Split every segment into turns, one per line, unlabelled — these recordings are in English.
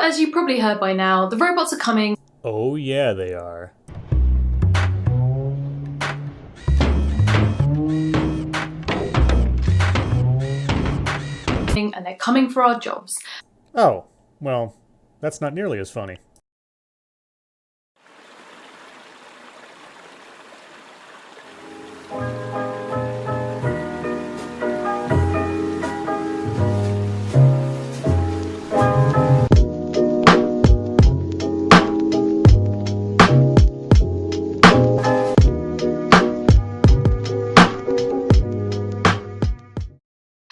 as you probably heard by now, the robots are coming.
Oh yeah, they are.
And they're coming for our jobs.
Oh, well, that's not nearly as funny.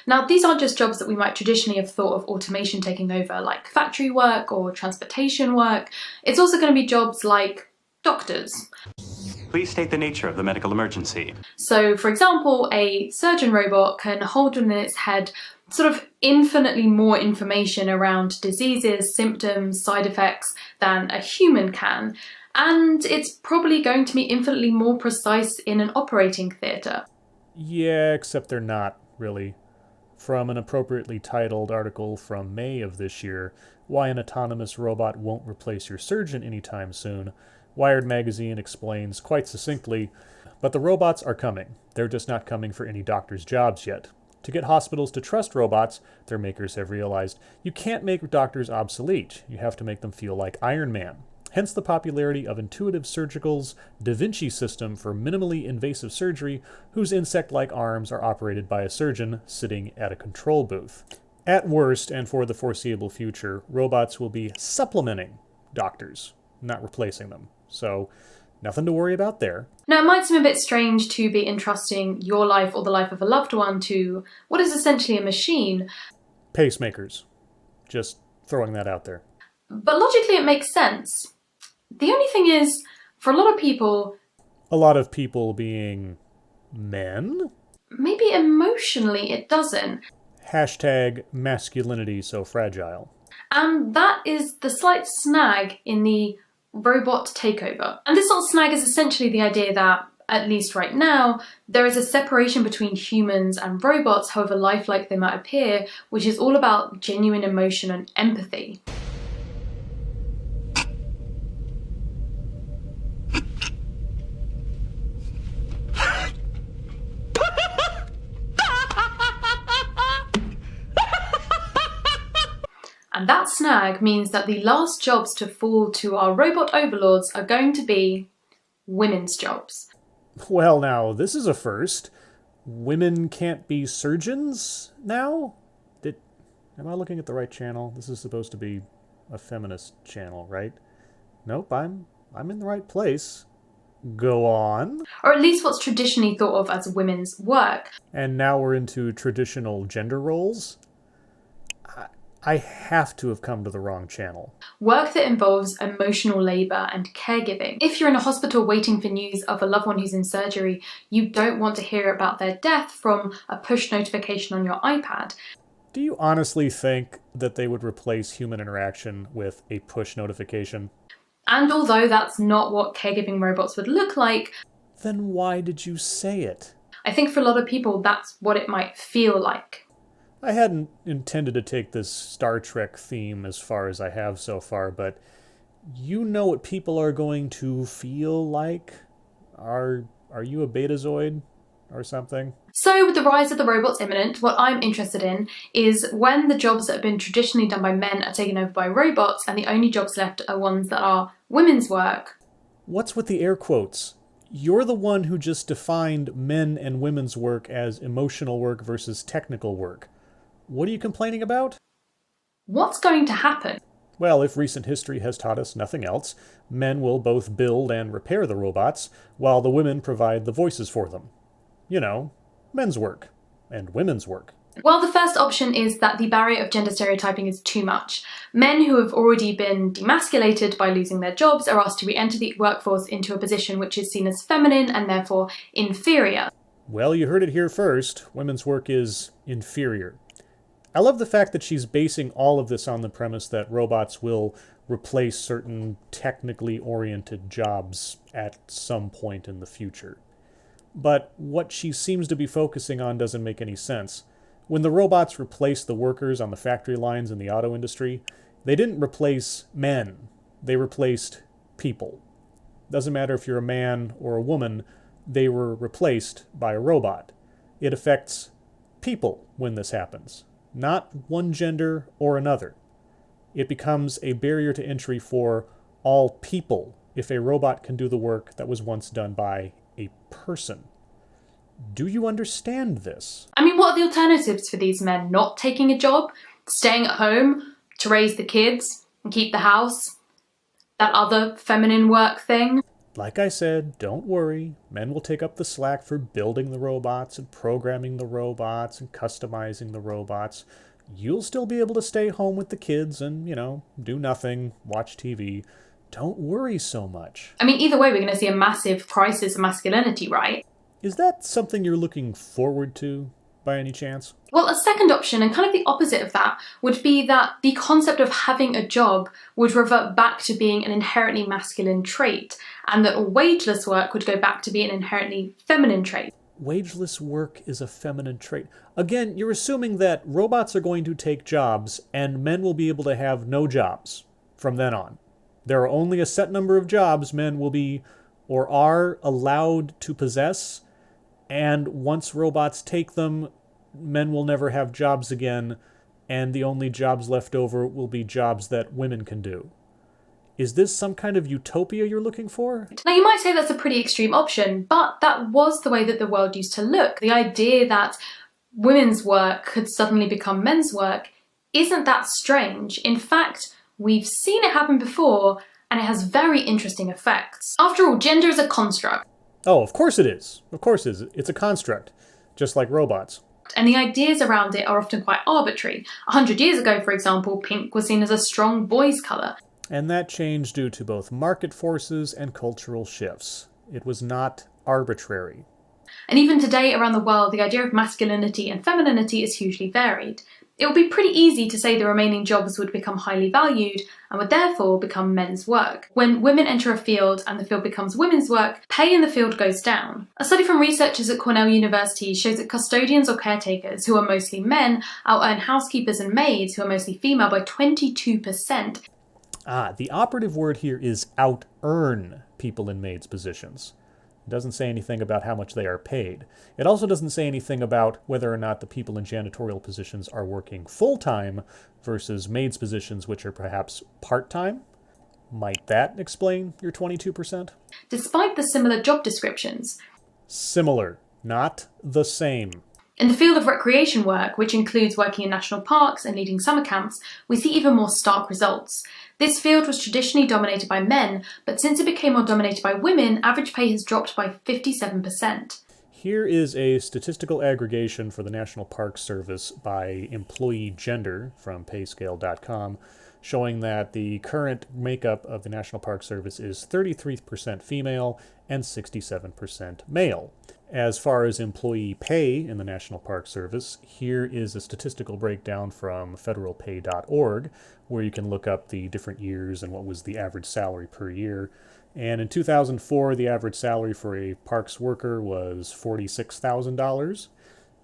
Now, these aren't just jobs that we might traditionally have thought of automation taking over, like factory work or transportation work. It's also going to be jobs like doctors.
Please state the nature of the medical emergency.
So, for example, a surgeon robot can hold within its head sort of infinitely more information around diseases, symptoms, side effects than a human can. And it's probably going to be infinitely more precise in an operating theatre.
Yeah, except they're not, really. From an appropriately titled article from May of this year, Why an Autonomous Robot Won't Replace Your Surgeon Anytime Soon, Wired magazine explains quite succinctly, but the robots are coming. They're just not coming for any doctor's jobs yet. To get hospitals to trust robots, their makers have realized, you can't make doctors obsolete. You have to make them feel like Iron Man. Hence the popularity of Intuitive Surgical's Da Vinci system for minimally invasive surgery, whose insect-like arms are operated by a surgeon sitting at a control booth. At worst, and for the foreseeable future, robots will be supplementing doctors, not replacing them. So, nothing to worry about there.
Now, it might seem a bit strange to be entrusting your life or the life of a loved one to what is essentially a machine.
Pacemakers. Just throwing that out there.
But logically it makes sense. The only thing is, for a lot of people...
A lot of people being men?
Maybe emotionally it doesn't.
Hashtag masculinity so fragile.
And that is the slight snag in the robot takeover. And this little snag is essentially the idea that, at least right now, there is a separation between humans and robots, however lifelike they might appear, which is all about genuine emotion and empathy. And that snag means that the last jobs to fall to our robot overlords are going to be women's jobs.
Well, now, this is a first. Women can't be surgeons now? Am I looking at the right channel? This is supposed to be a feminist channel, right? Nope, I'm in the right place. Go on.
Or at least what's traditionally thought of as women's work.
And now we're into traditional gender roles? I have to have come to the wrong channel.
Work that involves emotional labour and caregiving. If you're in a hospital waiting for news of a loved one who's in surgery, you don't want to hear about their death from a push notification on your iPad.
Do you honestly think that they would replace human interaction with a push notification?
And although that's not what caregiving robots would look like,
then why did you say it?
I think for a lot of people that's what it might feel like.
I hadn't intended to take this Star Trek theme as far as I have so far, but you know what people are going to feel like? Are you a betazoid or something?
So with the rise of the robots imminent, what I'm interested in is when the jobs that have been traditionally done by men are taken over by robots and the only jobs left are ones that are women's work.
What's with the air quotes? You're the one who just defined men and women's work as emotional work versus technical work. What are you complaining about?
What's going to happen?
Well, if recent history has taught us nothing else, men will both build and repair the robots, while the women provide the voices for them. You know, men's work and women's work.
Well, the first option is that the barrier of gender stereotyping is too much. Men who have already been demasculated by losing their jobs are asked to re-enter the workforce into a position which is seen as feminine and therefore inferior.
Well, you heard it here first. Women's work is inferior. I love the fact that she's basing all of this on the premise that robots will replace certain technically oriented jobs at some point in the future. But what she seems to be focusing on doesn't make any sense. When the robots replace the workers on the factory lines in the auto industry, They didn't replace men. They replaced people. Doesn't matter if you're a man or a woman, they were replaced by a robot. It affects people when this happens, not one gender or another. It becomes a barrier to entry for all people if a robot can do the work that was once done by a person. Do you understand this?
I mean, what are the alternatives for these men? Not taking a job? Staying at home to raise the kids and keep the house? That other feminine work thing?
Like I said, don't worry. Men will take up the slack for building the robots and programming the robots and customizing the robots. You'll still be able to stay home with the kids and, do nothing, watch TV. Don't worry so much.
I mean, either way, we're going to see a massive crisis of masculinity, right?
Is that something you're looking forward to, by any chance?
Well, a second option, and kind of the opposite of that, would be that the concept of having a job would revert back to being an inherently masculine trait, and that wageless work would go back to being an inherently feminine trait.
Wageless work is a feminine trait. Again, you're assuming that robots are going to take jobs, and men will be able to have no jobs from then on. There are only a set number of jobs men will be or are allowed to possess, and once robots take them, men will never have jobs again, and the only jobs left over will be jobs that women can do. Is this some kind of utopia you're looking for?
Now, you might say that's a pretty extreme option, but that was the way that the world used to look. The idea that women's work could suddenly become men's work isn't that strange. In fact, we've seen it happen before, and it has very interesting effects. After all, gender is a construct.
Oh, of course it is. Of course it is. It's a construct, just like robots.
And the ideas around it are often quite arbitrary. 100 years ago, for example, pink was seen as a strong boy's colour.
And that changed due to both market forces and cultural shifts. It was not arbitrary.
And even today around the world, the idea of masculinity and femininity is hugely varied. It would be pretty easy to say the remaining jobs would become highly valued and would therefore become men's work. When women enter a field and the field becomes women's work, pay in the field goes down. A study from researchers at Cornell University shows that custodians or caretakers, who are mostly men, out-earn housekeepers and maids, who are mostly female, by 22%.
The operative word here is out-earn people in maids' positions. It doesn't say anything about how much they are paid. It also doesn't say anything about whether or not the people in janitorial positions are working full-time versus maids' positions, which are perhaps part-time. Might that explain your 22%?
Despite the similar job descriptions.
Similar, not the same.
In the field of recreation work, which includes working in national parks and leading summer camps, we see even more stark results. This field was traditionally dominated by men, but since it became more dominated by women, average pay has dropped by 57%.
Here is a statistical aggregation for the National Park Service by employee gender from payscale.com, showing that the current makeup of the National Park Service is 33% female and 67% male. As far as employee pay in the National Park Service, here is a statistical breakdown from federalpay.org, where you can look up the different years and what was the average salary per year. And in 2004, the average salary for a parks worker was $46,000.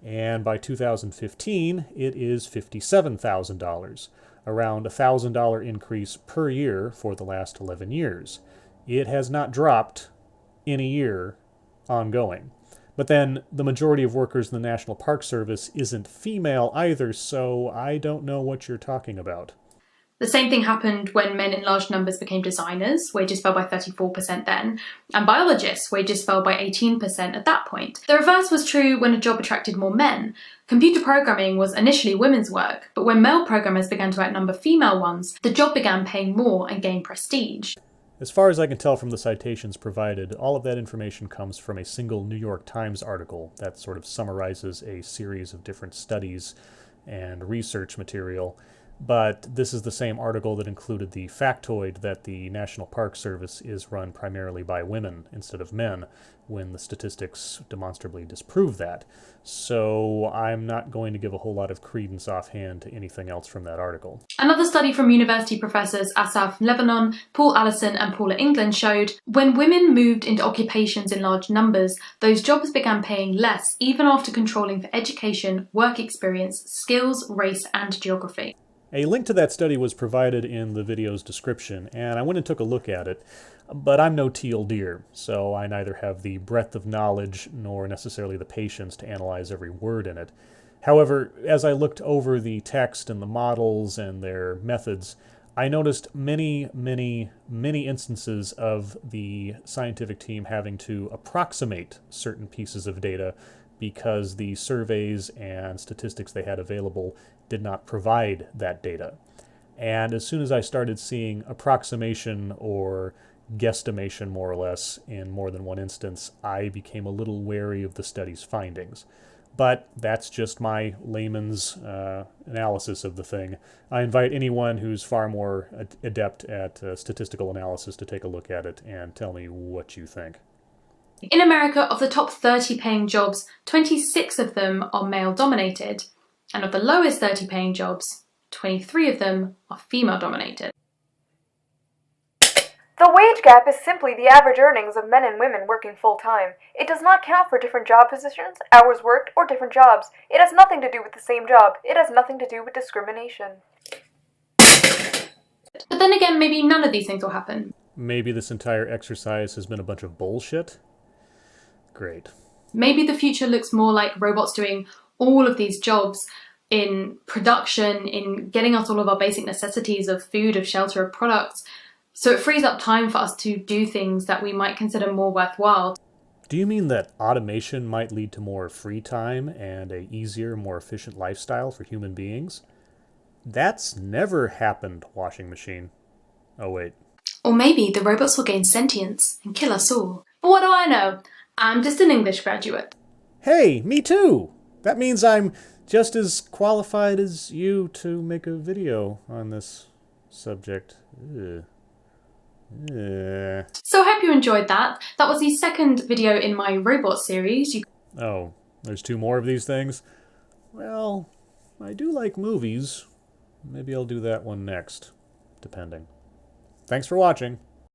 And by 2015, it is $57,000, around a $1,000 increase per year for the last 11 years. It has not dropped in a year ongoing. But then the majority of workers in the National Park Service isn't female either, so I don't know what you're talking about.
The same thing happened when men in large numbers became designers, wages fell by 34% then, and biologists, wages fell by 18% at that point. The reverse was true when a job attracted more men. Computer programming was initially women's work, but when male programmers began to outnumber female ones, the job began paying more and gained prestige.
As far as I can tell from the citations provided, all of that information comes from a single New York Times article that sort of summarizes a series of different studies and research material. But this is the same article that included the factoid that the National Park Service is run primarily by women instead of men, when the statistics demonstrably disprove that. So I'm not going to give a whole lot of credence offhand to anything else from that article.
Another study from university professors Asaf Lebanon, Paul Allison and Paula England showed when women moved into occupations in large numbers, those jobs began paying less even after controlling for education, work experience, skills, race and geography.
A link to that study was provided in the video's description, and I went and took a look at it. But I'm no teal deer, so I neither have the breadth of knowledge nor necessarily the patience to analyze every word in it. However, as I looked over the text and the models and their methods, I noticed many instances of the scientific team having to approximate certain pieces of data because the surveys and statistics they had available did not provide that data. And as soon as I started seeing approximation or guesstimation, more or less, in more than one instance, I became a little wary of the study's findings. But that's just my layman's analysis of the thing. I invite anyone who's far more adept at statistical analysis to take a look at it and tell me what you think.
In America, of the top 30 paying jobs, 26 of them are male-dominated, and of the lowest 30 paying jobs, 23 of them are female-dominated.
The wage gap is simply the average earnings of men and women working full-time. It does not count for different job positions, hours worked, or different jobs. It has nothing to do with the same job. It has nothing to do with discrimination.
But then again, maybe none of these things will happen.
Maybe this entire exercise has been a bunch of bullshit? Great.
Maybe the future looks more like robots doing all of these jobs in production, in getting us all of our basic necessities of food, of shelter, of products. So it frees up time for us to do things that we might consider more worthwhile.
Do you mean that automation might lead to more free time and a easier, more efficient lifestyle for human beings? That's never happened, washing machine. Oh, wait.
Or maybe the robots will gain sentience and kill us all. But what do I know? I'm just an English graduate.
Hey, me too! That means I'm just as qualified as you to make a video on this subject. Ugh.
So I hope you enjoyed that. That was the second video in my robot series.
Oh, there's 2 more of these things? Well, I do like movies. Maybe I'll do that one next, depending. Thanks for watching.